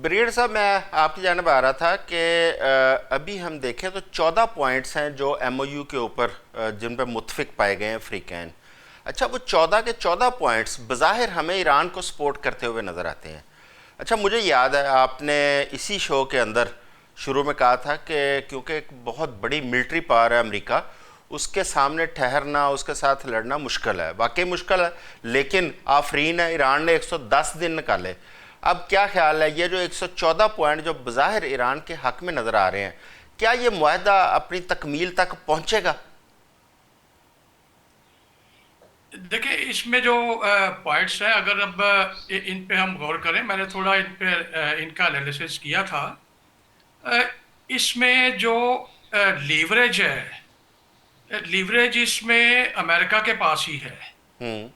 Brigade साहब, मैं आपकी जानब आ रहा था कि अभी हम देखें तो 14 पॉइंट्स हैं जो एमओयू के ऊपर जिन पर मुत्फिक पाए गए हैं अफ्रीकैन। अच्छा, वो 14 के 14 पॉइंट्स बज़ाहिर हमें ईरान को सपोर्ट करते हुए नज़र आते हैं। अच्छा, मुझे याद है आपने इसी शो के अंदर शुरू में कहा था कि क्योंकि एक बहुत बड़ी मिलिट्री पावर है अमेरिका, उसके सामने ठहरना, उसके साथ लड़ना मुश्किल है, वाकई मुश्किल है। लेकिन आफरीन है, ईरान ने 110 दिन निकाले। अब क्या ख्याल है, ये जो 114 पॉइंट जो बज़ाहिर ईरान के हक में नज़र आ रहे हैं, क्या ये मुआहदा अपनी तकमील तक पहुँचेगा? देखिए, इसमें जो पॉइंट्स हैं, अगर अब इन पे हम गौर करें, मैंने थोड़ा इन पे इनका एनालिसिस किया था। अ, इसमें जो लीवरेज है, लीवरेज इसमें अमेरिका के पास ही है। हम्म।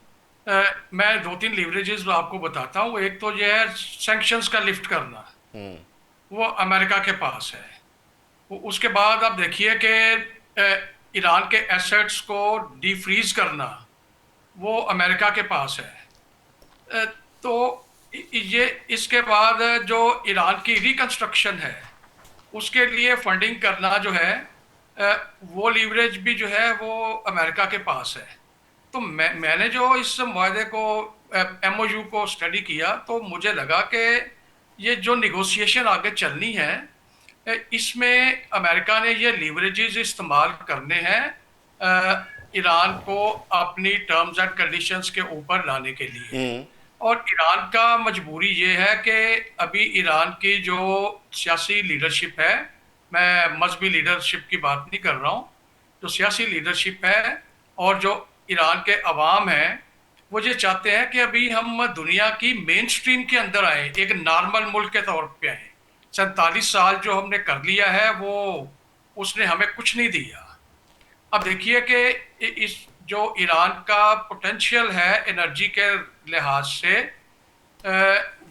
मैं दो तीन लीवरेजेस आपको बताता हूँ। एक तो ये है सैंक्शंस का लिफ्ट करना, हम्म। वो अमेरिका के पास है। उसके बाद आप देखिए कि ईरान के एसेट्स को डिफ्रीज करना, वो अमेरिका के पास है। अ, तो ये इसके बाद जो ईरान की रिकंस्ट्रक्शन है, उसके लिए फंडिंग करना जो है, वो लीवरेज भी जो है वो अमेरिका के पास है। तो मैंने जो इस माहदे को, एमओयू को स्टडी किया, तो मुझे लगा कि ये जो निगोशिएशन आगे चलनी है, इसमें अमेरिका ने ये लीवरेजेस इस्तेमाल करने हैं ईरान को अपनी टर्म्स एंड कंडीशंस के ऊपर लाने के लिए। हम्म। और ईरान का मजबूरी ये है कि अभी ईरान की जो सियासी लीडरशिप है, मैं मजहबी लीडरशिप की बात नहीं कर रहा हूँ, जो सियासी लीडरशिप है और जो ईरान के अवाम हैं, वो ये चाहते हैं कि अभी हम दुनिया की मेन स्ट्रीम के अंदर आए, एक नॉर्मल मुल्क के तौर पे आए। 47 साल जो हमने कर लिया है, वो उसने हमें कुछ नहीं दिया। अब देखिए कि इस जो ईरान का पोटेंशियल है एनर्जी के लिहाज से,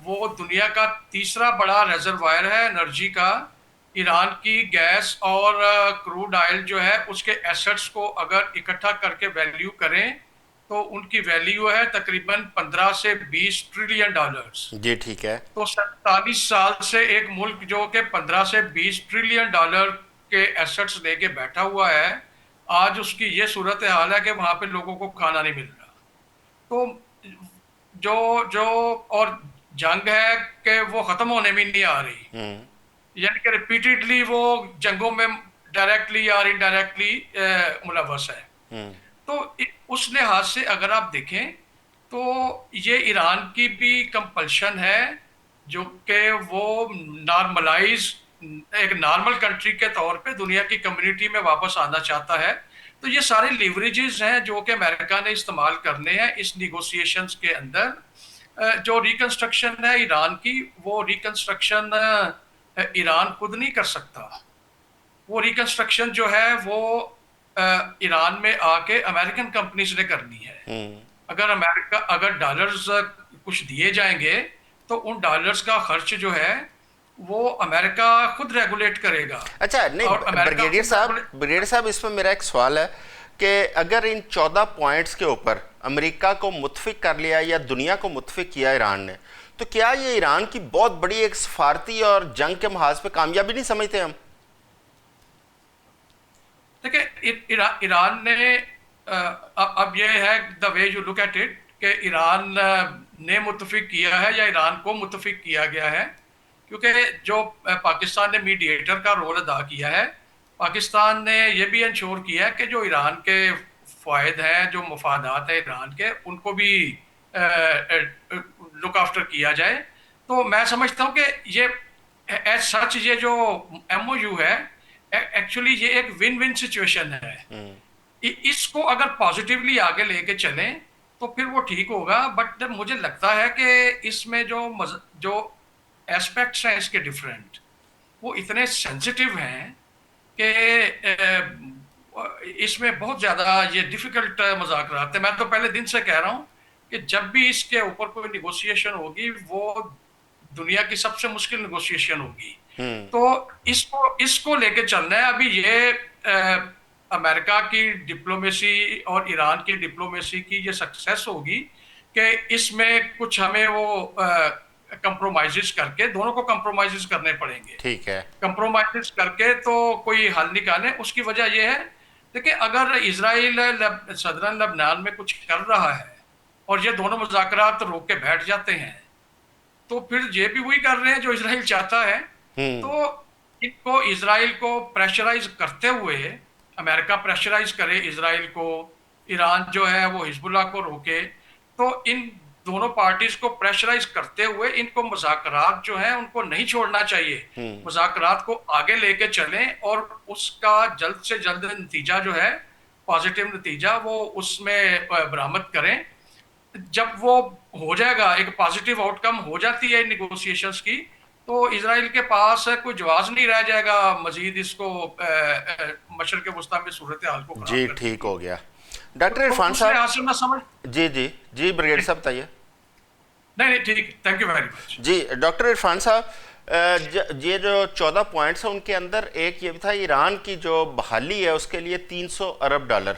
वो दुनिया का तीसरा बड़ा रिजर्वायर है एनर्जी का। ईरान की गैस और क्रूड ऑयल जो है, उसके एसेट्स को अगर इकट्ठा करके वैल्यू करें, तो उनकी वैल्यू है तकरीबन 15 से 20 ट्रिलियन डॉलर्स। जी, ठीक है। तो 47 साल से एक मुल्क जो कि 15 से 20 ट्रिलियन डॉलर के एसेट्स लेके बैठा हुआ है, आज उसकी ये सूरत हाल है कि वहां पे लोगों को खाना नहीं मिल रहा। तो जो जो और जंग है कि वो खत्म होने में नहीं आ रही, हम्म। यानी कि रिपीटेडली वो जंगों में डायरेक्टली या इनडायरेक्टली मुलवस है। हम्म। तो उस लिहाज से अगर आप देखें, तो ये ईरान की भी कंपल्शन है, जो कि वो नॉर्मलाइज, एक नॉर्मल कंट्री के तौर पे दुनिया की कम्युनिटी में वापस आना चाहता है। तो ये सारे लिवरेजेस हैं जो कि अमेरिका ने इस्तेमाल करने हैं इस निगोशिएशंस के अंदर। जो रिकंस्ट्रक्शन है ईरान की, वो रिकंस्ट्रक्शन ईरान खुद नहीं कर सकता। वो रिकंस्ट्रक्शन जो है वो ईरान में आके अमेरिकन कंपनीज ने करनी है। हम्म। अगर डॉलर्स कुछ दिए जाएंगे, तो उन डॉलर्स का खर्च जो है वो अमेरिका खुद रेगुलेट करेगा। अच्छा, नहीं, और अमेरिका ब्रिगेडियर खुद साहब, रेगुलेट। ब्रिगेडियर साहब, इसमें मेरा एक सवाल है कि अगर इन 14 पॉइंट्स के ऊपर अमेरिका को मुत्फिक कर लिया या दुनिया को मुत्फिक किया ईरान ने, तो क्या ये ईरान की बहुत बड़ी एक सफारती और जंग के महाज पे कामयाबी नहीं समझते हम? देखिए, ईरान ने अब ये है the way you look at it, कि ईरान ने मुत्फिक किया है या ईरान को मुत्फिक किया गया है। क्योंकि जो पाकिस्तान ने मीडिएटर का रोल अदा किया है, पाकिस्तान ने यह भी इंश्योर किया है कि जो ईरान के फ़ायदे हैं, जो मफादात है ईरान के, उनको भी लुक आफ्टर किया जाए। तो मैं समझता हूँ कि ये एज सच, ये जो एमओयू है, एक्चुअली ये एक विन विन सिचुएशन है। इसको अगर पॉजिटिवली आगे लेके चलें, तो फिर वो ठीक होगा। बट मुझे लगता है कि इसमें जो एस्पेक्ट्स हैं इसके डिफरेंट, वो इतने सेंसिटिव हैं कि इसमें बहुत ज्यादा ये डिफिकल्ट मजाकरात है। मैं तो पहले दिन से कह रहा हूं कि जब भी इसके ऊपर कोई निगोशिएशन होगी, वो दुनिया की सबसे मुश्किल निगोशिएशन होगी। हम्म। तो इसको इसको लेके चलना है। अभी ये अमेरिका की डिप्लोमेसी और ईरान की डिप्लोमेसी की ये सक्सेस होगी कि इसमें कुछ हमें वो कंप्रोमाइजेस करके, दोनों को कंप्रोमाइजेस करने पड़ेंगे। ठीक है। कंप्रोमाइजेस करके तो कोई हल निकालें। उसकी वजह यह है, देखिए अगर इसराइल सदरन लबनान में कुछ कर रहा है और ये दोनों मुज़ाकरात रोक के बैठ जाते हैं, तो फिर ये भी वही कर रहे हैं जो इसराइल चाहता है। हम्म। तो इनको, इसराइल को प्रेशराइज करते हुए, अमेरिका प्रेशराइज करे इसराइल को, ईरान जो है वो हिजबुल्लाह को रोके, तो इन दोनों पार्टीज को प्रेशराइज करते हुए इनको मुज़ाकरात जो है उनको नहीं छोड़ना चाहिए। हम्म। मुज़ाकरात को आगे लेके चलें और उसका जल्द से जल्द नतीजा जो है, पॉजिटिव नतीजा, वो उसमें बरामद करें। जब वो हो जाएगा, एक पॉजिटिव आउटकम हो जाती है निगोशिएशंस की, तो इसराइल के पास कोई जवाब नहीं रह जाएगा मजीद इसको मशरक़ वस्ता में सूरत हाल को खराब जी, करने ठीक की। हो गया। डॉक्टर तो इरफान उस साहब। लिहाज से मैं समझ, जी जी जी, ब्रिगेड साहब बताइए। नहीं नहीं ठीक, थैंक यू वेरी मच। जी डॉक्टर इरफान साहब, ये जो 14 पॉइंट्स हैं उनके अंदर एक ये भी था, ईरान की जो बहाली है उसके लिए 300 अरब डॉलर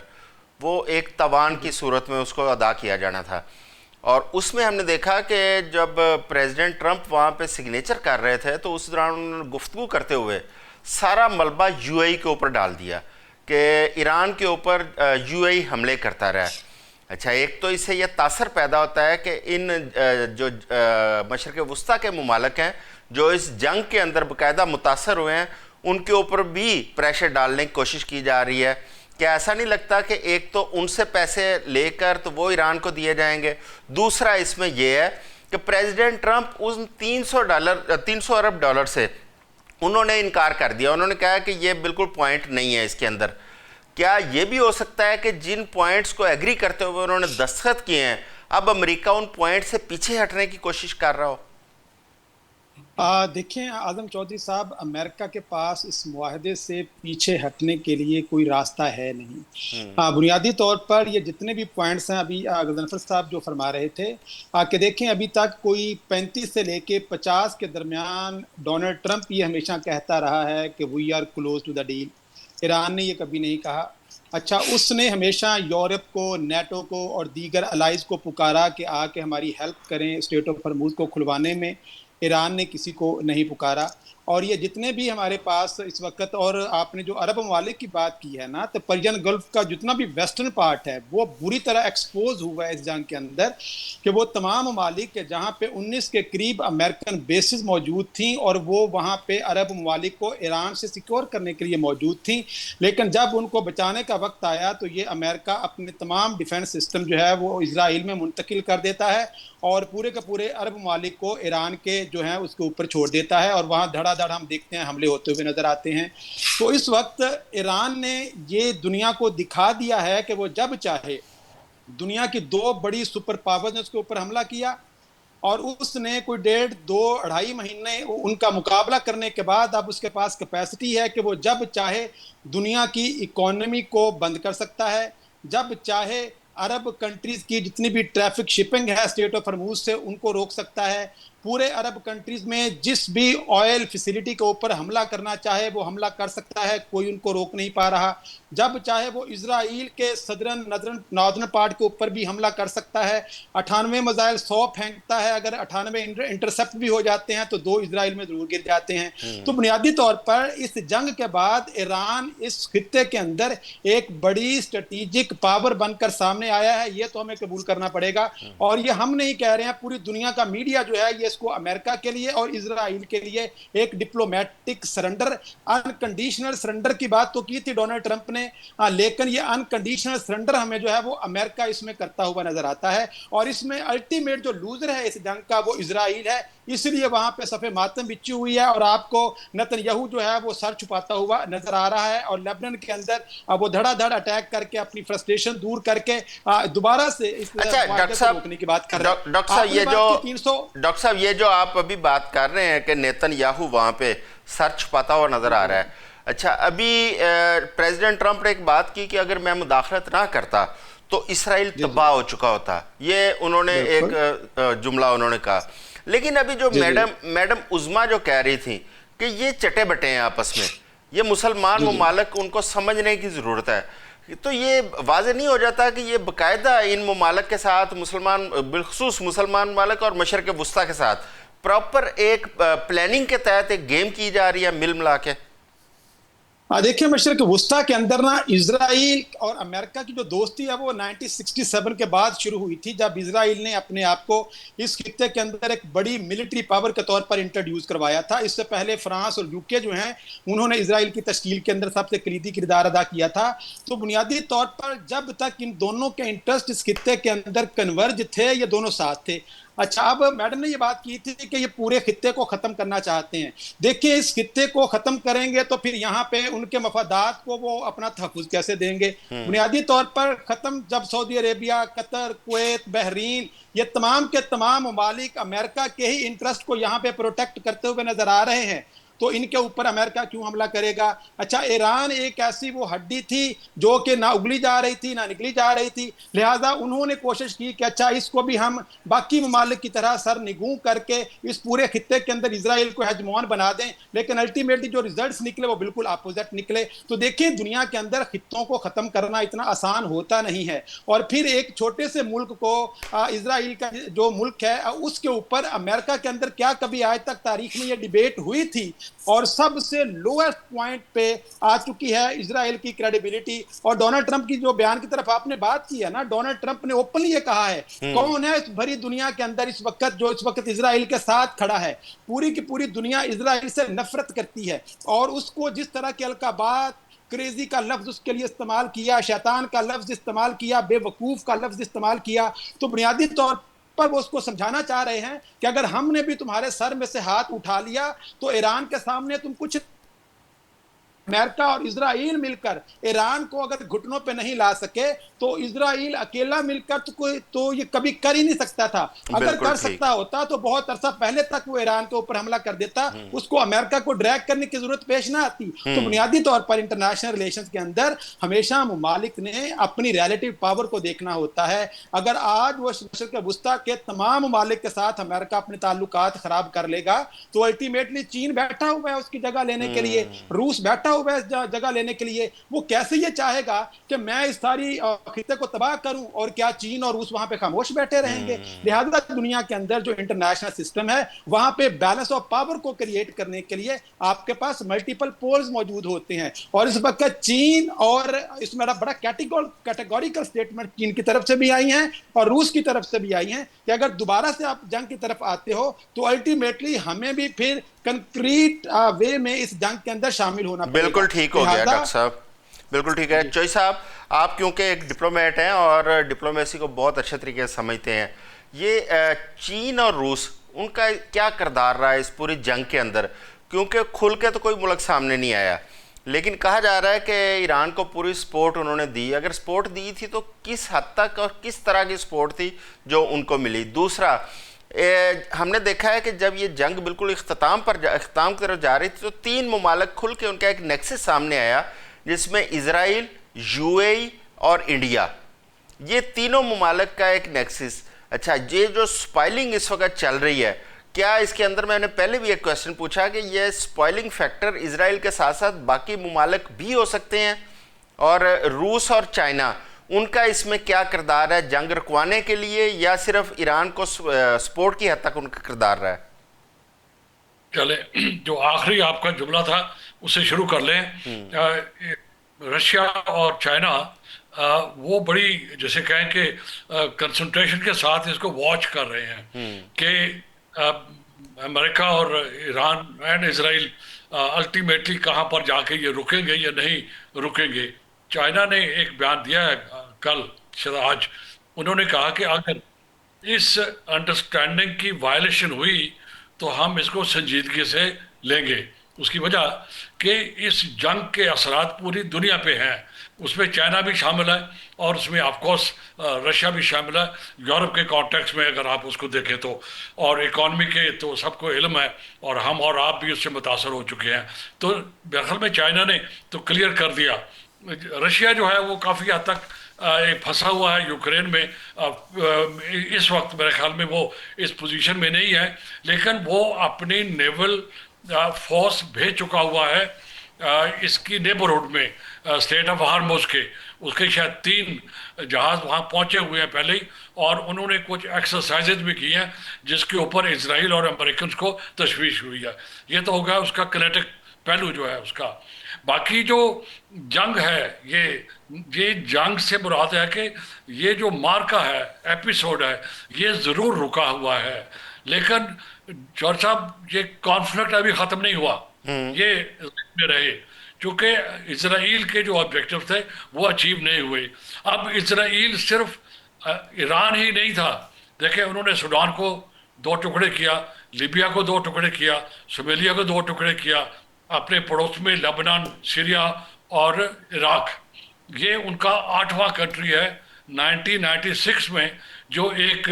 वो एक तवान की सूरत में उसको अदा किया जाना था। और उसमें हमने देखा कि जब प्रेसिडेंट ट्रंप वहाँ पे सिग्नेचर कर रहे थे तो उस दौरान उन्होंने गुफ्तगू करते हुए सारा मलबा यूएई के ऊपर डाल दिया कि ईरान के ऊपर यूएई हमले करता रहा। अच्छा, एक तो इससे यह तासर पैदा होता है कि इन जो मशरक़ वस्ता के मुमालिक हैं जो इस जंग के अंदर बाकायदा मुतासर हुए हैं, उनके ऊपर भी प्रेशर डालने की कोशिश की जा रही है। क्या ऐसा नहीं लगता कि एक तो उनसे पैसे लेकर तो वो ईरान को दिए जाएंगे, दूसरा इसमें यह है कि प्रेसिडेंट ट्रंप उन 300 अरब डॉलर से उन्होंने इनकार कर दिया। उन्होंने कहा कि ये बिल्कुल पॉइंट नहीं है इसके अंदर। क्या ये भी हो सकता है कि जिन पॉइंट्स को एग्री करते हुए उन्होंने दस्तखत किए हैं, अब अमेरिका उन पॉइंट से पीछे हटने की कोशिश कर रहा हो? देखें आजम चौधरी साहब, अमेरिका के पास इस मुआहदे से पीछे हटने के लिए कोई रास्ता है नहीं। बुनियादी तौर पर ये जितने भी पॉइंट्स हैं, अभी गजनफर साहब जो फरमा रहे थे कि देखें अभी तक कोई 35 से लेके 50 के दरमियान डोनाल्ड ट्रंप ये हमेशा कहता रहा है कि we are close to the deal. Iran ने ये कभी नहीं कहा। अच्छा, उसने हमेशा यूरोप को, नेटो को और दीगर अलाइज को पुकारा कि आके हमारी हेल्प करें स्ट्रेट ऑफ हॉर्मुज़ को खुलवाने में। ईरान ने किसी को नहीं पुकारा। और ये जितने भी हमारे पास इस वक्त, और आपने जो अरब ममालिक की बात की है ना, तो पर्शियन गल्फ का जितना भी वेस्टर्न पार्ट है वो बुरी तरह एक्सपोज हुआ है इस जंग के अंदर, कि वो तमाम ममालिक के जहाँ पे 19 के करीब अमेरिकन बेसिस मौजूद थी और वो वहाँ पे अरब ममालिक को ईरान से सिक्योर करने के लिए मौजूद थी। लेकिन जब उनको बचाने का वक्त आया तो ये अमेरिका अपने तमाम डिफेंस सिस्टम जो है वो इसराइल में मुंतकिल कर देता है और पूरे के पूरे अरब ममालिक को ईरान के जो है उसके ऊपर छोड़ देता है, और वहाँ धड़ाधड़ हम देखते हैं हमले होते हुए नजर आते हैं। तो इस वक्त ईरान ने ये दुनिया को दिखा दिया है कि वो जब चाहे, दुनिया की दो बड़ी सुपर पावर ने उसके ऊपर हमला किया और उसने कोई 1.5-2-2.5 महीने उनका मुकाबला करने के बाद अब उसके पास कैपेसिटी है कि वो जब चाहे दुनिया की इकोनॉमी को बंद कर सकता है, जब चाहे अरब कंट्रीज की जितनी भी ट्रैफिक शिपिंग है स्ट्रेट ऑफ हॉर्मुज से उनको रोक सकता है। पूरे अरब कंट्रीज में जिस भी ऑयल फैसिलिटी के ऊपर हमला करना चाहे वो हमला कर सकता है, कोई उनको रोक नहीं पा रहा। जब चाहे वो इजराइल के सदरन नॉर्दर्न पार्ट के ऊपर भी हमला कर सकता है। 98 मिसाइल 100 फेंकता है, अगर 98 इंटरसेप्ट भी हो जाते हैं तो 2 इजराइल में जरूर गिर जाते हैं। तो बुनियादी तौर पर इस जंग के बाद ईरान इस खित्ते के अंदर एक बड़ी स्ट्रेटेजिक पावर बनकर सामने आया है, ये तो हमें कबूल करना पड़ेगा। और ये हम नहीं कह रहे हैं, पूरी दुनिया का मीडिया जो है ये इसको अमेरिका के लिए और इजराइल के लिए एक डिप्लोमेटिक सरेंडर, अनकंडीशनल सरेंडर की बात तो की थी डोनाल्ड ट्रंप ने, लेकिन ये अनकंडीशनल सरेंडर हमें जो है वो अमेरिका इसमें करता हुआ नजर आता है। और इसमें अल्टीमेट जो लूजर है इस जंग का वो इजराइल है, इसलिए वहां पे सफे मातम बिछी हुई है और आपको नेतन्याहू जो है वो सर छुपाता हुआ नजर आ रहा है। और लेबनान के अंदर वो धड़ाधड़ अटैक करके अपनी फ्रस्ट्रेशन दूर करके दोबारा से इस डॉक्टर साहब रोकने की बात कर रहे हैं। डॉक्टर साहब ये जो आप अभी बात कर रहे हैं कि नेतन्याहू वहां पे सर छुपाता हुआ नजर आ रहा है। अच्छा, अभी प्रेसिडेंट ट्रंप ने एक बात की कि अगर मैं मुदाखलत ना करता तो इसराइल तबाह हो चुका होता, ये उन्होंने एक जुमला उन्होंने कहा। लेकिन अभी जो मैडम उज़मा जो कह रही थी कि ये चटे बटे हैं आपस में, ये मुसलमान ममालिक, उनको समझने की ज़रूरत है, तो ये वाज़ेह नहीं हो जाता कि ये बाकायदा इन ममालिक के साथ मुसलमान, बिलखुसूस मुसलमान ममालिक और मशरक़ वस्ता के साथ प्रॉपर एक प्लानिंग के तहत एक गेम की जा रही है मिल मिला के? देखिए मशरक वुस्ता के अंदर ना इजराइल और अमेरिका की जो दोस्ती है वो 1967 के बाद शुरू हुई थी, जब इजराइल ने अपने आप को इस खित्ते के अंदर एक बड़ी मिलिट्री पावर के तौर पर इंट्रोड्यूस करवाया था। इससे पहले फ्रांस और यूके जो हैं उन्होंने इजराइल की तश्कील के अंदर सबसे कलीदी किरदार अदा किया था। तो बुनियादी तौर पर जब तक इन दोनों के इंटरेस्ट इस खित्ते के अंदर कन्वर्ज थे, ये दोनों साथ थे। अच्छा, अब मैडम ने ये बात की थी कि ये पूरे खित्ते को खत्म करना चाहते हैं। देखिए, इस खित्ते को खत्म करेंगे तो फिर यहाँ पे उनके मफादात को वो अपना तहफ़्फ़ुज़ कैसे देंगे? बुनियादी तौर पर खत्म जब Saudi Arabia, Qatar, Kuwait, Bahrain, ये तमाम के तमाम ममालिक अमेरिका के ही इंटरेस्ट को यहाँ पे प्रोटेक्ट करते हुए नजर आ रहे हैं, तो इनके ऊपर अमेरिका क्यों हमला करेगा? अच्छा, ईरान एक ऐसी वो हड्डी थी जो कि ना उगली जा रही थी ना निकली जा रही थी, लिहाजा उन्होंने कोशिश की कि अच्छा इसको भी हम बाकी ममालिक की तरह सर निगूं करके इस पूरे खित्ते के अंदर इसराइल को हेजमोन बना दें। लेकिन अल्टीमेटली जो रिजल्ट्स निकले वो बिल्कुल अपोजिट निकले। तो देखिए, दुनिया के अंदर खित्तों को ख़त्म करना इतना आसान होता नहीं है। और फिर एक छोटे से मुल्क को, इसराइल का जो मुल्क है, उसके ऊपर अमेरिका के अंदर क्या कभी आज तक तारीख में ये डिबेट हुई थी? और सबसे लोएस्ट पॉइंट पे आ चुकी है इसराइल की क्रेडिबिलिटी। और डोनाल्ड ट्रंप की जो बयान की तरफ आपने बात की है ना, डोनाल्ड ट्रंप ने ओपनली ये कहा है, कौन है इस भरी दुनिया के अंदर इस वक्त जो इस वक्त इसराइल के साथ खड़ा है? पूरी की पूरी दुनिया इसराइल से नफरत करती है। और उसको जिस तरह के अलकाबात, क्रेजी का लफ्ज उसके लिए इस्तेमाल किया, शैतान का लफ्ज इस्तेमाल किया, बेवकूफ का लफ्ज इस्तेमाल किया, तो बुनियादी तौर पर वो उसको समझाना चाह रहे हैं कि अगर हमने भी तुम्हारे सर में से हाथ उठा लिया तो ईरान के सामने तुम कुछ। अमेरिका और इजराइल मिलकर ईरान को अगर घुटनों पे नहीं ला सके तो इजराइल अकेला मिलकर तो ये कभी कर ही नहीं सकता था। अगर कर सकता होता तो बहुत अरसा पहले तक वो ईरान के ऊपर हमला कर देता, उसको अमेरिका को ड्रैग करने की जरूरत पेश ना आती। तो बुनियादी तौर पर इंटरनेशनल रिलेशंस के अंदर हमेशा ममालिक ने अपनी रिलेटिव पावर को देखना होता है। अगर आज वो मशरिक़ वुस्ता के तमाम ममालिक के साथ अमेरिका अपने ताल्लुकात खराब कर लेगा तो अल्टीमेटली चीन बैठा हुआ है उसकी जगह लेने के लिए, रूस बैठा हुआ है जगह लेने के लिए। वो कैसे ये चाहेगा कि मैं इस सारी खित्ते को तबाह करूं और क्या चीन और रूस वहां पे खामोश बैठे रहेंगे? लिहाजा दुनिया के अंदर जो इंटरनेशनल सिस्टम है वहां पे बैलेंस ऑफ पावर को क्रिएट करने के लिए आपके पास मल्टीपल पोल्स मौजूद होते हैं। और इस वक्त चीन, और इसमें बड़ा कैटेगोरिकल स्टेटमेंट चीन की तरफ से भी आई हैं और रूस की तरफ से भी आई हैं कि अगर दोबारा से आप जंग की तरफ आते हो तो अल्टीमेटली हमें भी फिर कंक्रीट वे में इस जंग के अंदर शामिल होना पड़ेगा। बिल्कुल ठीक हो गया डॉक्टर साहब, बिल्कुल ठीक है। चोई साहब, आप क्योंकि एक डिप्लोमेट हैं और डिप्लोमेसी को बहुत अच्छे तरीके से समझते हैं, ये चीन और रूस, उनका क्या किरदार रहा है इस पूरी जंग के अंदर? क्योंकि खुल के तो कोई मुल्क सामने नहीं आया, लेकिन कहा जा रहा है कि ईरान को पूरी सपोर्ट उन्होंने दी। अगर सपोर्ट दी थी तो किस हद तक और किस तरह की सपोर्ट थी जो उनको मिली? दूसरा, हमने देखा है कि जब ये जंग बिल्कुल इख्तिताम की तरफ जा रही थी तो तीन ममालिक खुल के उनका एक नेक्सस सामने आया, जिसमें इजराइल, यूएई और इंडिया, ये तीनों ममालिक का एक नेक्सस। अच्छा, ये जो स्पॉइलिंग इस वक्त चल रही है, क्या इसके अंदर, मैंने पहले भी एक क्वेश्चन पूछा कि ये स्पॉइलिंग फैक्टर इजराइल के साथ साथ बाकी ममालिक भी हो सकते हैं? और रूस और चाइना, उनका इसमें क्या किरदार है जंग रुकवाने के लिए, या सिर्फ ईरान को सपोर्ट की हद तक उनका किरदार रहा है? चले, जो आखिरी आपका जुमला था उससे शुरू कर लें। रशिया और चाइना वो बड़ी, जैसे कहें कि कंसंट्रेशन के साथ इसको वॉच कर रहे हैं कि अमेरिका और ईरान एंड इजराइल अल्टीमेटली कहाँ पर जाके ये रुकेंगे या नहीं रुकेंगे। चाइना ने एक बयान दिया है कल, शायद आज, उन्होंने कहा कि अगर इस अंडरस्टैंडिंग की वायलेशन हुई तो हम इसको संजीदगी से लेंगे। उसकी वजह कि इस जंग के असरात पूरी दुनिया पे हैं, उसमें चाइना भी शामिल है और उसमें ऑफकोर्स रशिया भी शामिल है, यूरोप के कॉन्टेक्स्ट में अगर आप उसको देखें तो, और इकॉनमी के तो सबको इल्म है और हम और आप भी उससे मुतासर हो चुके हैं। तो मेरे ख्याल में चाइना ने तो क्लियर कर दिया। रशिया जो है वो काफ़ी हद तक एक फंसा हुआ है यूक्रेन में। इस वक्त मेरे ख्याल में वो इस पोजीशन में नहीं है, लेकिन वो अपनी नेवल फोर्स भेज चुका हुआ है इसकी नेबरहुड में स्टेट ऑफ हार्मोज के उसके शायद 3 जहाज वहाँ पहुंचे हुए हैं पहले ही, और उन्होंने कुछ एक्सरसाइजेज भी की हैं जिसके ऊपर इसराइल और अमेरिकन को तशवीश हुई है। ये तो होगा उसका किनेटिक पहलू जो है उसका। बाकी जो जंग है, ये जंग से मुराद है कि ये जो मार्का है, एपिसोड है, ये ज़रूर रुका हुआ है, लेकिन जौहर साहब ये कॉन्फ्लिक्ट अभी ख़त्म नहीं हुआ, ये में रहे, क्योंकि इसराइल के जो ऑब्जेक्टिव थे वो अचीव नहीं हुए। अब इसराइल सिर्फ ईरान ही नहीं था, देखें उन्होंने सूडान को 2 टुकड़े किया, लीबिया को 2 टुकड़े किया, सोमालिया को 2 टुकड़े किया, अपने पड़ोस में लेबनान, सीरिया और इराक, ये उनका 8वां कंट्री है। 1996 में जो एक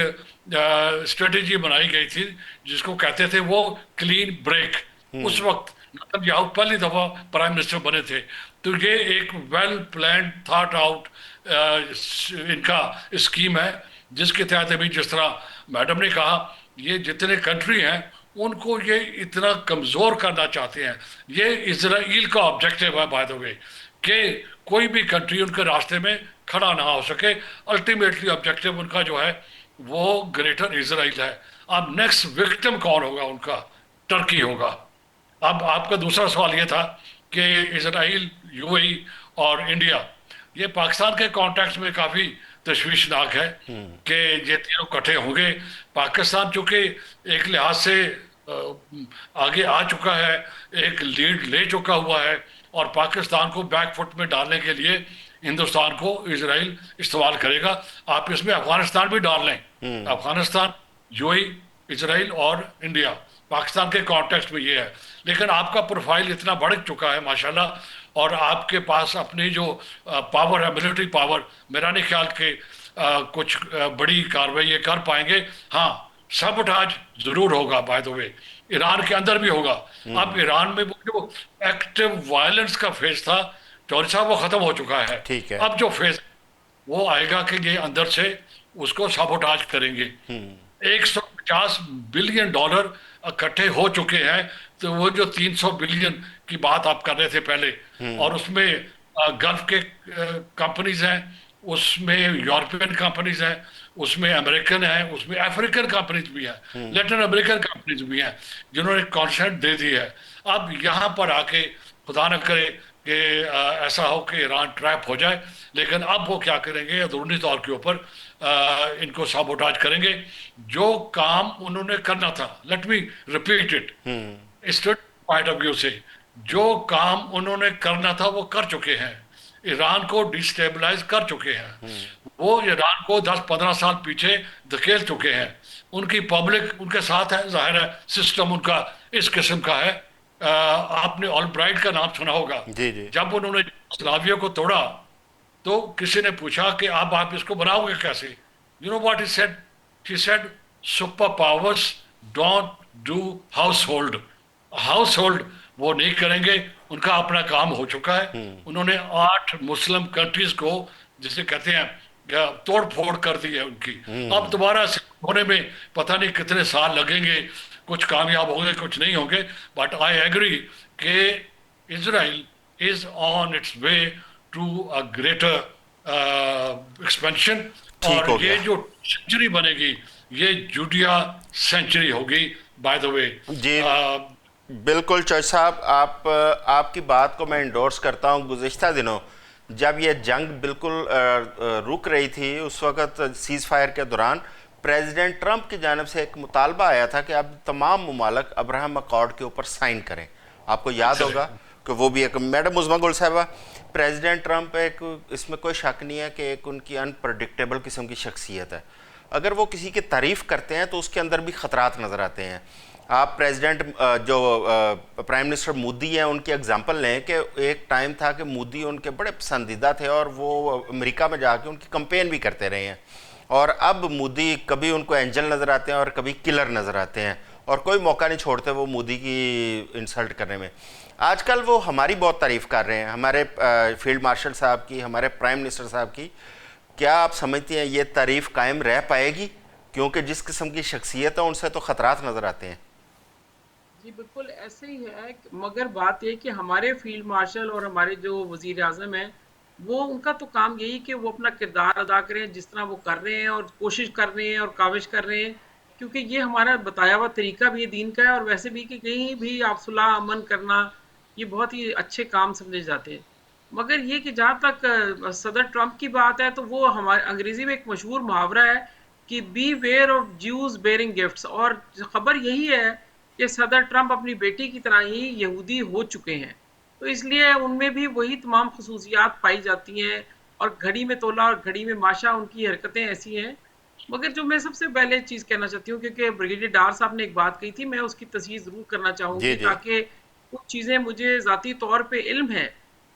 स्ट्रेटेजी बनाई गई थी जिसको कहते थे वो क्लीन ब्रेक, उस वक्त नेतन्याहू पहली दफा प्राइम मिनिस्टर बने थे, तो ये एक वेल प्लान थॉट आउट इनका स्कीम है, जिसके तहत अभी जिस तरह मैडम ने कहा, ये जितने कंट्री हैं उनको ये इतना कमज़ोर करना चाहते हैं। ये इजराइल का ऑब्जेक्टिव है बाय द वे, कि कोई भी कंट्री उनके रास्ते में खड़ा ना हो सके। अल्टीमेटली ऑब्जेक्टिव उनका जो है वो ग्रेटर इजराइल है। अब नेक्स्ट विक्टिम कौन होगा उनका? टर्की होगा। अब आपका दूसरा सवाल ये था कि इजराइल, यूएई और इंडिया, ये पाकिस्तान के कॉन्टेक्स्ट में काफ़ी तशवीशनाक है कि ये तीनों इकट्ठे होंगे। पाकिस्तान चूँकि एक लिहाज से आगे आ चुका है, एक लीड ले चुका हुआ है, और पाकिस्तान को बैकफुट में डालने के लिए हिंदुस्तान को इजराइल इस्तेमाल करेगा। आप इसमें अफगानिस्तान भी डाल लें, अफगानिस्तान, यूएई, इजराइल और इंडिया, पाकिस्तान के कॉन्टेक्स्ट में ये है। लेकिन आपका प्रोफाइल इतना बढ़ चुका है माशाल्लाह, और आपके पास अपनी जो पावर है, मिलिट्री पावर, मेरा नहीं ख्याल कि कुछ बड़ी कार्रवाई ये कर पाएंगे। हाँ, सबटाज जरूर होगा बाय द वे, ईरान के अंदर भी होगा। अब ईरान में वो जो एक्टिव वायलेंस का फेज था जौहरी साहब, वो खत्म हो चुका है। ठीक है। अब जो फेज वो आएगा कि ये अंदर से उसको सबटाज करेंगे। 150 बिलियन डॉलर इकट्ठे हो चुके हैं, तो वो जो 300 बिलियन की बात आप कर रहे थे पहले, और उसमें गल्फ के कंपनीज हैं, उसमें यूरोपियन कंपनीज हैं, उसमें अमेरिकन हैं, उसमें अफ्रीकन कंपनीज भी हैं, लैटिन अमेरिकन कंपनीज भी हैं, जिन्होंने कॉन्सेंट दे दी है। अब यहाँ पर आके खुदा न करे कि ऐसा हो कि ईरान ट्रैप हो जाए, लेकिन अब वो क्या करेंगे, अंदरूनी तौर के ऊपर इनको साबोटाज करेंगे। जो काम उन्होंने करना था, let me repeat it, state point of view से, जो काम उन्होंने करना था वो कर चुके हैं, ईरान को डिस्टेबलाइज कर चुके हैं, वो ईरान को 10-15 साल पीछे धकेल चुके हैं। उनकी पब्लिक उनके साथ है, जाहिर है सिस्टम उनका इस किस्म का है। आपने ऑलब्राइट का नाम सुना होगा। जी जी। जब उन्होंने स्लाविया को तोड़ा तो किसी ने पूछा कि अब आप इसको बनाओगे कैसे? You know what he said? He said super powers don't do house hold वो नहीं करेंगे, उनका अपना काम हो चुका है। उन्होंने 8 मुस्लिम कंट्रीज को, जिसे कहते हैं, तोड़ फोड़ कर दी है उनकी। अब दोबारा होने में पता नहीं कितने साल लगेंगे, कुछ कामयाब होंगे कुछ नहीं होंगे, बट आई एग्री कि Israel is on its way to a greater expansion, और ये जो सेंचुरी बनेगी ये जूडिया सेंचुरी होगी बाय द वे। जी बिल्कुल चौधरी साहब, आपकी बात को मैं इंडोर्स करता हूँ। गुज़िश्ता दिनों जब ये जंग बिल्कुल रुक रही थी, उस वक़्त सीज़ फायर के दौरान प्रेसिडेंट ट्रंप की जानिब से एक मुतालबा आया था कि अब तमाम मुमालिक अब्राहम अकॉर्ड के ऊपर साइन करें। आपको याद होगा कि वो भी एक, मैडम मुज़मा गुल साहबा, प्रेसिडेंट ट्रंप एक, इसमें कोई शक नहीं है कि एक उनकी अनप्रडिक्टेबल किस्म की शख्सियत है। अगर वो किसी की तारीफ़ करते हैं तो उसके अंदर भी ख़तरात नज़र आते हैं। आप प्रेसिडेंट जो प्राइम मिनिस्टर मोदी हैं उनकी एग्जांपल लें कि एक टाइम था कि मोदी उनके बड़े पसंदीदा थे और वो अमेरिका में जाके उनकी कैंपेन भी करते रहे हैं, और अब मोदी कभी उनको एंजल नज़र आते हैं और कभी किलर नज़र आते हैं, और कोई मौका नहीं छोड़ते वो मोदी की इंसल्ट करने में। आजकल वो हमारी बहुत तारीफ़ कर रहे हैं, हमारे फील्ड मार्शल साहब की, हमारे प्राइम मिनिस्टर साहब की। क्या आप समझते हैं ये तारीफ़ कायम रह पाएगी? क्योंकि जिस किस्म की शख्सियत है उनसे तो ख़तरात नज़र आते हैं। जी जी बिल्कुल ऐसे ही है, मगर बात ये है कि हमारे फील्ड मार्शल और हमारे जो वजीर आजम हैं, वो उनका तो काम यही कि वो अपना किरदार अदा करें जिस तरह वो कर रहे हैं, और कोशिश कर रहे हैं और काविश कर रहे हैं, क्योंकि ये हमारा बताया हुआ तरीका भी है दीन का है, और वैसे भी कि कहीं भी आप सुलह अमन करना, ये बहुत ही अच्छे काम समझे जाते हैं। मगर ये कि जहाँ तक सदर ट्रंप की बात है, तो वो हमारे अंग्रेजी में एक मशहूर मुहावरा है कि beware of Jews bearing gifts, और खबर यही है कि सदर ट्रंप अपनी बेटी की तरह ही यहूदी हो चुके हैं। तो इसलिए उनमें भी वही तमाम खसूसियात पाई जाती हैं, और घड़ी में तोला और घड़ी में माशा, उनकी हरकतें ऐसी हैं। मगर जो मैं सबसे पहले चीज़ कहना चाहती हूँ, क्योंकि ब्रिगेडियर डार साहब ने एक बात कही थी, मैं उसकी तस्दीक ज़रूर करना जी चाहूँगी, जी। ताकि कुछ चीज़ें मुझे ज़ाती तौर पे इल्म है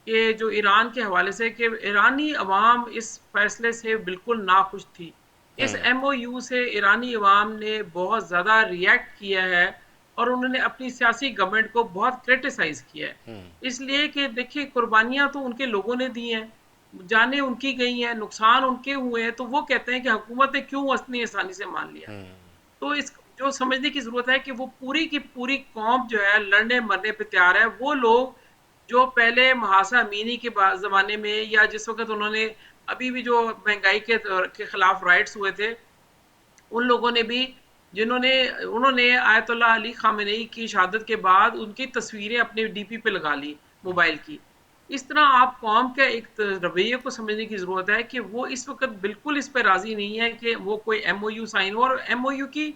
कि जो ईरान के हवाले से, कि ईरानी अवाम इस फैसले से बिल्कुल नाखुश थी। इस एमओयू से ईरानी अवाम ने बहुत ज़्यादा रिएक्ट किया है, और उन्होंने अपनी सियासी गवर्नमेंट को बहुत क्रिटिसाइज़ किया है। इसलिए कि देखिए, कुर्बानियाँ तो उनके लोगों ने दी हैं, जानें उनकी गई हैं, नुकसान उनके हुए हैं, तो वो कहते हैं कि हुकूमत ने क्यों इतनी आसानी से मान लिया। तो इस जो समझने की ज़रूरत है कि वो पूरी की पूरी कौम जो है लड़ने मरने पे तैयार है। वो लोग जो पहले महासा अमीनी के ज़माने में, या जिस वक़्त उन्होंने अभी भी जो महँगाई के खिलाफ राइट्स हुए थे, उन लोगों ने भी, जिन्होंने उन्होंने आयतुल्लाह अली खामेनेई की शहादत के बाद उनकी तस्वीरें अपने डीपी पे लगा ली मोबाइल की। इस तरह आप कौम के एक रवैये को समझने की ज़रूरत है कि वो इस वक़्त बिल्कुल इस पे राज़ी नहीं है कि वो कोई एमओयू साइन हो, और एमओयू की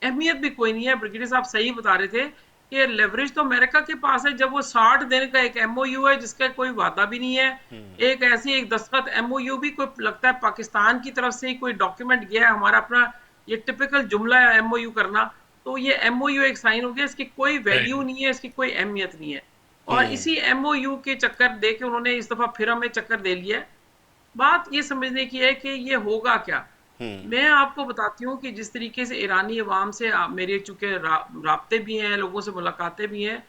अहमियत भी कोई नहीं है। ब्रिगेडियर साहब सही बता रहे थे कि लेवरेज तो अमेरिका के पास है, जब वो 60 दिन का एक एमओयू है जिसका कोई वादा भी नहीं है। एक ऐसी एक दस्तखत एमओयू भी कोई लगता है पाकिस्तान की तरफ से ही कोई डॉक्यूमेंट गया है, हमारा अपना ये टिपिकल जुमला है एमओयू करना। तो ये एमओयू एक साइन हो गया, इसकी कोई वैल्यू नहीं है, इसकी कोई अहमियत नहीं है, और इसी एमओयू के चक्कर दे के उन्होंने इस दफा फिर हमें चक्कर दे लिया है। बात ये समझने की है कि ये होगा क्या। मैं आपको बताती हूँ कि जिस तरीके से ईरानी अवाम से मेरे चूंकि राब्ते भी हैं, लोगों से मुलाकातें भी हैं,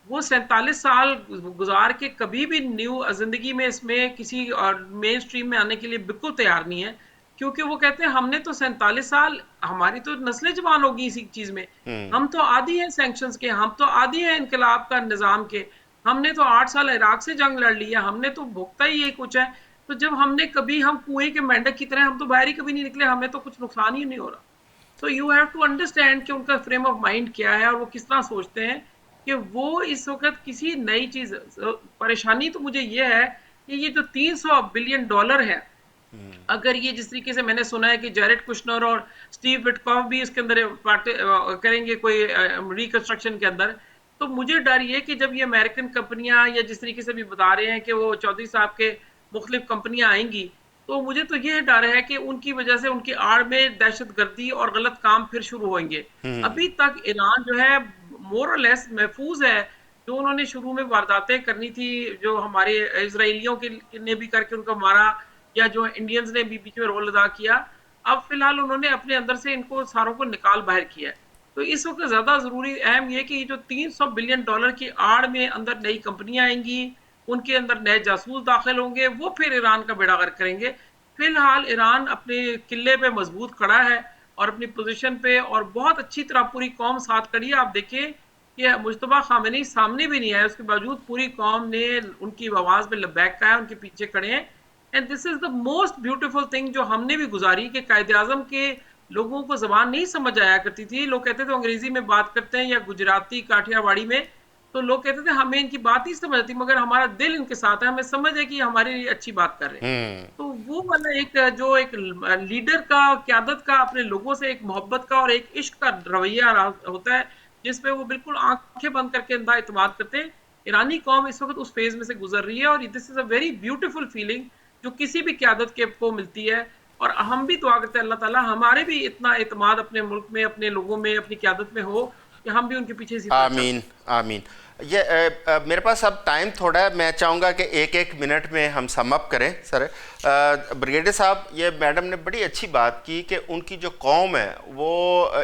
वो 47 साल गुजार के कभी भी न्यू जिंदगी में इसमें किसी और मेन स्ट्रीम में आने के लिए बिल्कुल तैयार नहीं है, क्योंकि वो कहते हैं हमने तो 47 साल, हमारी तो नस्लें जवान होगी इसी चीज में, हम तो आदी हैं सैंक्शंस के, हम तो आदी हैं इनकलाब का निजाम के, हमने तो 8 साल इराक से जंग लड़ लिया, हमने तो भुगता ही यही कुछ है। तो जब हमने कभी, हम कुएं के मेंढक की तरह हम तो बाहर ही कभी नहीं निकले, हमें तो कुछ नुकसान ही नहीं हो रहा। तो यू हैव टू अंडरस्टैंड कि उनका फ्रेम ऑफ माइंड क्या है, और वो किस तरह सोचते हैं कि वो इस वक्त किसी नई चीज, परेशानी तो मुझे ये है कि ये जो 300 बिलियन डॉलर है, अगर ये जिस तरीके से मैंने सुना है कि जैरेड कुशनर और स्टीव विटकॉफ भी इसके अंदर करेंगे कोई रिकंस्ट्रक्शन के अंदर, तो मुझे डर ये कि जब ये अमेरिकन कंपनियां, या जिस तरीके से भी बता रहे हैं कि वो चौधरी साहब के मुख्तलिफ कंपनियां आएंगी, तो मुझे तो ये डर है कि उनकी वजह से उनकी आड़ में दहशतगर्दी और गलत काम फिर शुरू होंगे। अभी तक ईरान जो है मोर और लेस महफूज है। जो उन्होंने शुरू में वारदातें करनी थी, जो हमारे इसराइलियों के ने भी करके उनको मारा, या जो इंडियंस ने भी बीच में रोल अदा किया, अब फिलहाल उन्होंने अपने अंदर से इनको सारों को निकाल बाहर किया है। तो इस वक्त ज्यादा जरूरी अहम ये कि जो 300 बिलियन डॉलर की आड़ में अंदर नई कंपनियां आएंगी, उनके अंदर नए जासूस दाखिल होंगे, वो फिर ईरान का बेड़ा गर्क करेंगे। फिलहाल ईरान अपने किले पे मजबूत खड़ा है, और अपनी पोजीशन पे, और बहुत अच्छी तरह पूरी कौम साथ खड़ी है। आप देखें कि मुश्तबा खामेनी सामने भी नहीं आया, उसके बावजूद पूरी कौम ने उनकी आवाज में लब्बैक कहा है, उनके पीछे खड़े हैं। And this is the most beautiful thing जो हमने भी गुजारी, कि कायद आजम के लोगों को जबान नहीं समझ आया करती थी, लोग कहते थे अंग्रेजी में बात करते हैं या गुजराती काठियावाड़ी में, तो लोग कहते थे हमें इनकी बात नहीं समझ आती, मगर हमारा दिल इनके साथ है, हमें समझ है कि हमारे लिए अच्छी बात कर रहे हैं। तो वो वाला एक जो एक लीडर का, क्यादत का, अपने लोगों से एक मोहब्बत का और एक इश्क का रवैया होता है, जिसपे वो बिल्कुल आंखें बंद करके अंधा इत्मीनान करते हैं। ईरानी कौम इस वक्त उस फेज में से गुजर रही है, और this is a very beautiful feeling जो किसी भी क्यादत के को मिलती है। और हम भी दुआ करते हैं अल्लाह ताला हमारे भी इतना इत्मीनान अपने मुल्क में, अपने लोगों में, अपनी क्यादत में हो कि हम भी उनके पीछे इसी तरह चलें। आमीन आमीन। ये मेरे पास अब टाइम थोड़ा है, मैं चाहूँगा कि एक एक मिनट में हम सम अप करें। सर ब्रिगेडियर साहब, ये मैडम ने बड़ी अच्छी बात की कि उनकी जो कौम है वो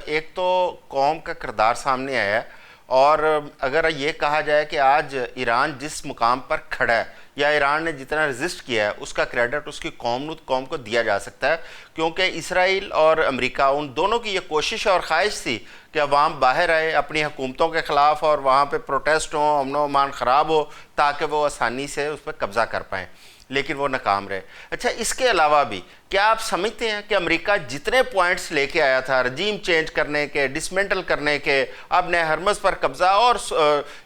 एक तो कौम का किरदार सामने आया है, और अगर ये कहा जाए कि आज ईरान जिस मुकाम पर खड़ा है, या ईरान ने जितना रेजिस्ट किया है उसका क्रेडिट उसकी कौम को दिया जा सकता है, क्योंकि इसराइल और अमेरिका उन दोनों की ये कोशिश और ख्वाहिश थी कि अवाम बाहर आए अपनी हुकूमतों के ख़िलाफ़ और वहाँ पे प्रोटेस्ट हो, अमन व अमान ख़राब हो, ताकि वो आसानी से उस पर कब्ज़ा कर पाएँ, लेकिन वो नाकाम रहे। अच्छा, इसके अलावा भी क्या आप समझते हैं कि अमेरिका जितने पॉइंट्स लेके आया था रजीम चेंज करने के, डिसमेंटल करने के, अब नए हरमज़ पर कब्ज़ा और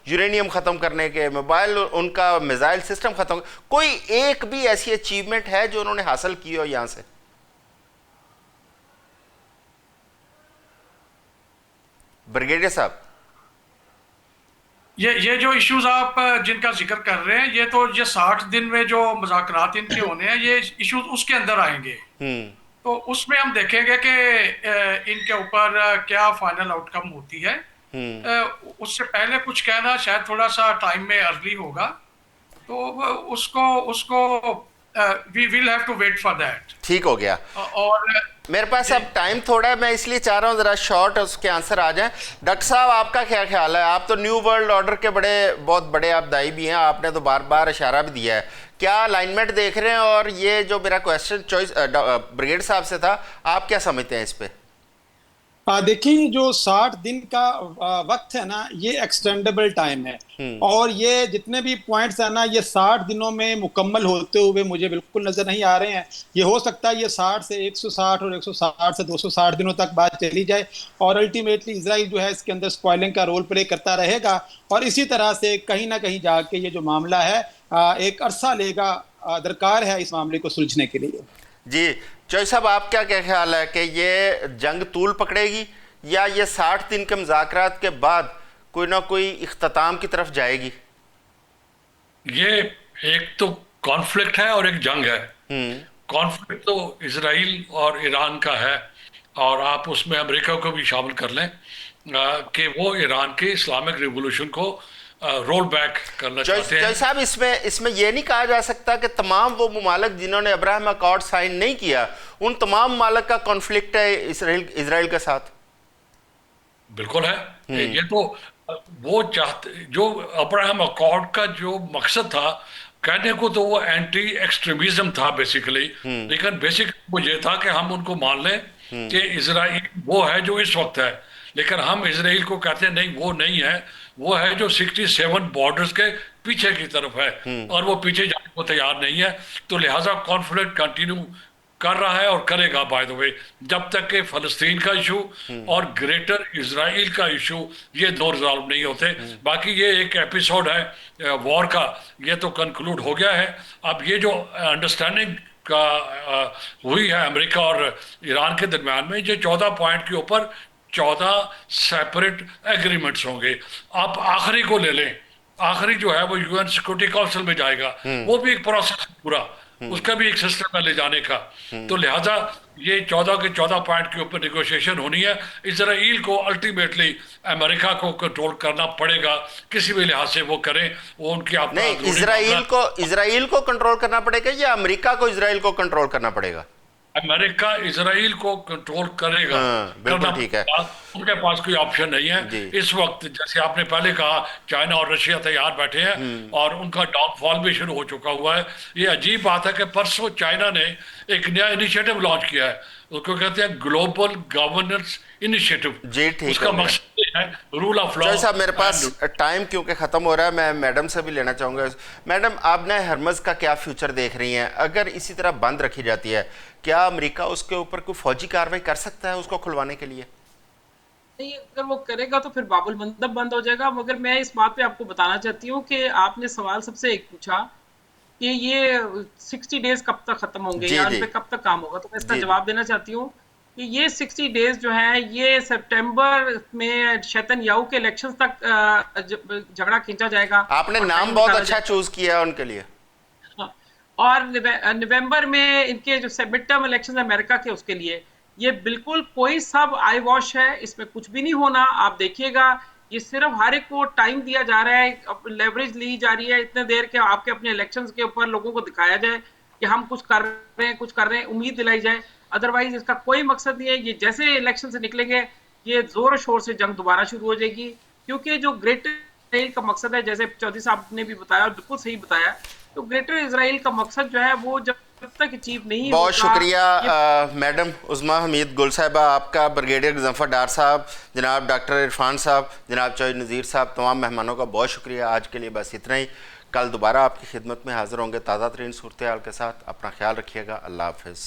यूरेनियम ख़त्म करने के, मोबाइल उनका मिसाइल सिस्टम ख़त्म, कोई एक भी ऐसी अचीवमेंट है जो उन्होंने हासिल की हो यहाँ से? ब्रिगेडियर साहब, ये जो इश्यूज आप जिनका जिक्र कर रहे हैं, ये 60 दिन में जो मुज़ाकरात इनके होने हैं, ये इश्यूज उसके अंदर आएंगे। तो उसमें हम देखेंगे कि इनके ऊपर क्या फाइनल आउटकम होती है। उससे पहले कुछ कहना शायद थोड़ा सा टाइम में अर्ली होगा, तो उसको we will have to wait for that. ठीक हो गया। और मेरे पास अब टाइम थोड़ा है, मैं इसलिए चाह रहा हूँ ज़रा शॉर्ट उसके आंसर आ जाएं। डॉक्टर साहब, आपका क्या ख्याल है? आप तो न्यू वर्ल्ड ऑर्डर के बहुत बड़े आप दाई भी हैं, आपने तो बार बार इशारा भी दिया है, क्या अलाइनमेंट देख रहे हैं? और ये जो मेरा क्वेश्चन चॉइस ब्रिगेड साहब से था, आप क्या समझते हैं इस पर? देखिए, जो 60 दिन का वक्त है ना, ये एक्सटेंडेबल टाइम है और ये जितने भी पॉइंट्स है ना, ये 60 दिनों में मुकम्मल होते हुए मुझे बिल्कुल नजर नहीं आ रहे हैं। ये हो सकता है ये 60 से 160 और 160 से 260 दिनों तक बात चली जाए और अल्टीमेटली इजराइल जो है इसके अंदर स्पॉइलिंग का रोल प्ले करता रहेगा और इसी तरह से कहीं ना कहीं जाके ये जो मामला है एक अरसा लेगा, दरकार है इस मामले को सुलझने के लिए। जी चौधरी साहब, आपका क्या ख्याल है कि ये जंग तूल पकड़ेगी या ये 60 दिन के मुज़ाकरात के बाद कोई ना कोई इख्तिताम की तरफ जाएगी? ये एक तो कॉन्फ्लिक्ट है और एक जंग है। कॉन्फ्लिक्ट तो इजराइल और ईरान का है और आप उसमें अमेरिका को भी शामिल कर लें कि वो ईरान के इस्लामिक रिवोल्यूशन को रोल बैक करना चाहते हैं। साहब, इसमें यह नहीं कहा जा सकता कि तमाम वो मुमालिक जिन्होंने अब्राहम अकॉर्ड साइन नहीं किया, उन तमाम मुमालिक का कॉन्फ्लिक्ट है इसराइल के साथ? बिल्कुल है। ये तो वो चाहते, जो अब्राहम अकॉर्ड का जो मकसद था, कहने को तो वो एंटी एक्सट्रीमिज्म था बेसिकली, लेकिन बेसिक वो ये था कि हम उनको मान लें कि इजराइल वो है जो इस वक्त है, लेकिन हम इजराइल को कहते हैं नहीं, वो नहीं है, वो है जो 67 बॉर्डर्स के पीछे की तरफ है और वो पीछे जाने को तैयार नहीं है। तो लिहाजा कॉन्फ्लिक्ट कंटिन्यू कर रहा है और करेगा बाय द वे, जब तक कि फ़लस्तीन का इशू और ग्रेटर इजराइल का इशू ये दो रिजॉल्व नहीं होते। बाकी ये एक एपिसोड है वॉर का, ये तो कंक्लूड हो गया है। अब ये जो अंडरस्टैंडिंग का हुई है अमेरिका और ईरान के दरमियान में, ये 14 पॉइंट के ऊपर 14 सेपरेट एग्रीमेंट्स होंगे। आप आखिरी को ले लें, आखिरी जो है वो यूएन सिक्योरिटी काउंसिल में जाएगा, वो भी एक प्रोसेस पूरा, उसका भी एक सिस्टम है ले जाने का। तो लिहाजा ये 14 के 14 पॉइंट के ऊपर नेगोशिएशन होनी है। इजराइल को अल्टीमेटली अमेरिका को कंट्रोल करना पड़ेगा, किसी भी लिहाज से वो करें, वो उनकी अपना नहीं, इजराइल को कंट्रोल करना पड़ेगा या अमेरिका को इजराइल को कंट्रोल करना पड़ेगा? अमेरिका इजराइल को कंट्रोल करेगा। बिल्कुल ठीक है, उनके पास कोई ऑप्शन नहीं है इस वक्त। जैसे आपने पहले कहा, चाइना और रशिया तैयार बैठे हैं और उनका डाउनफॉल भी शुरू हो चुका हुआ है। ये अजीब बात है कि परसों चाइना ने एक नया इनिशिएटिव लॉन्च किया है, उसको कहते हैं ग्लोबल गवर्नेंस इनिशिएटिव। जी ठीक उसका मकसद है रूल ऑफ लॉ। साहब, मेरे पास टाइम क्योंकि ख़त्म हो रहा है, मैं मैडम से भी लेना चाहूँगा। मैडम, आप नए हरमज़ का क्या फ्यूचर देख रही हैं? अगर इसी तरह बंद रखी जाती है, क्या अमेरिका उसके ऊपर कोई फौजी कार्रवाई कर सकता है उसको खुलवाने के लिए? नहीं, अगर वो करेगा तो फिर बाबुल मंदब बंद हो जाएगा। मगर मैं इस बात पे आपको बताना चाहती हूँ कि आपने सवाल सबसे एक पूछा कि ये 60 डेज कब तक खत्म होंगे या उन पे कब तक काम होगा, तो मैं इसका जवाब देना चाहती हूँ कि ये 60 डेज जो है ये सितंबर में नेतन्याहू के इलेक्शन तक झगड़ा खींचा जाएगा। आपने नाम बहुत अच्छा चूज किया उनके लिए। और नवंबर में इनके जो मिड टर्म इलेक्शन अमेरिका के, उसके लिए ये बिल्कुल कोई सब आई वॉश है, इसमें कुछ भी नहीं होना। आप देखिएगा, ये सिर्फ हर एक को टाइम दिया जा रहा है, लेवरेज ली जा रही है इतने देर के आपके अपने इलेक्शंस के ऊपर लोगों को दिखाया जाए कि हम कुछ कर रहे हैं, उम्मीद दिलाई जाए। अदरवाइज इसका कोई मकसद नहीं है। ये जैसे इलेक्शन से निकलेंगे, ये जोर शोर से जंग दोबारा शुरू हो जाएगी, क्योंकि जो ग्रेटर का मकसद है, जैसे चौधरी साहब ने भी बताया और बिल्कुल सही बताया तो ग्रेटर इसराइल का मकसद जो है वो जब तक अचीव नहीं बहुत होगा, शुक्रिया मैडम उज़मा हमीद गुल साहिबा आपका, ब्रिगेडियर गजनफर डार साहब, जनाब डॉक्टर इरफान साहब, जनाब चौधरी नज़ीर साहब, तमाम मेहमानों का बहुत शुक्रिया। आज के लिए बस इतना ही। कल दोबारा आपकी खिदमत में हाज़िर होंगे ताज़ा तरीन सूरत हाल के साथ। अपना ख्याल रखिएगा। अल्लाह हाफ़िज़।